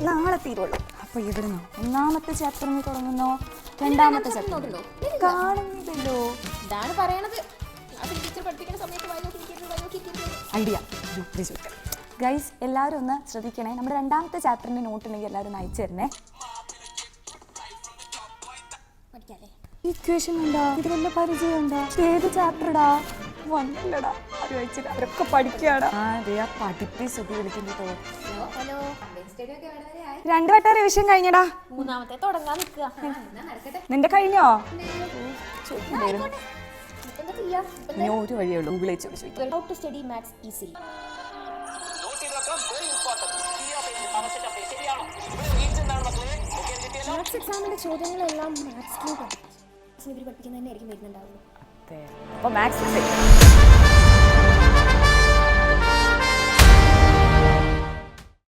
നാളെ തീരുള്ളൂ. അപ്പോൾ ഇവിടുന്ന് ഒന്നാമത്തെ ചാപ്റ്ററിന് തുടങ്ങുന്നോ രണ്ടാമത്തെ ചാപ്റ്റർ കാണുന്നില്ലല്ലോ. ഇതാണ് പറയണത്. ഐഡിയ ഗൈസ്, എല്ലാവരും ഒന്ന് ശ്രദ്ധിക്കണേ. നമ്മുടെ രണ്ടാമത്തെ ചാപ്റ്ററിന്റെ നോട്ട് ഉണ്ടെങ്കിൽ എല്ലാവരും ഒന്ന് അയച്ചു തരണേ. ഇക്വേഷൻ ഉണ്ടോ? ഇത് വല്ല പരിചയം ഉണ്ടോ? ഏത് ചാപ്റ്റർടാ? വന്നില്ലടാ, ആരും അയച്ചില്ല. അവരൊക്കെ പഠിക്കുകയാണ്. പഠിപ്പി സുഖി വിളിക്കുന്നു. 2 വട്ടം റിവിഷൻ കഴിഞ്ഞടാ. മൂന്നാമത്തെ തുടങ്ങാൻ നിൽക്കുക. നിന്റെ കഴിഞ്ഞോ? ഇനി ഒരു വഴിയുള്ളൂ, ഗൂഗിളിൽ ചോദിച്ചു. How to study maths easily. Maths എക്സാമിന്റെ ചോദ്യങ്ങളെല്ലാം മാത്സിൽ പഠിപ്പിക്കുന്നതന്നെ ആയിരിക്കും വരുന്നുണ്ടാവുള്ളൂ. അപ്പോൾ മാത്സ്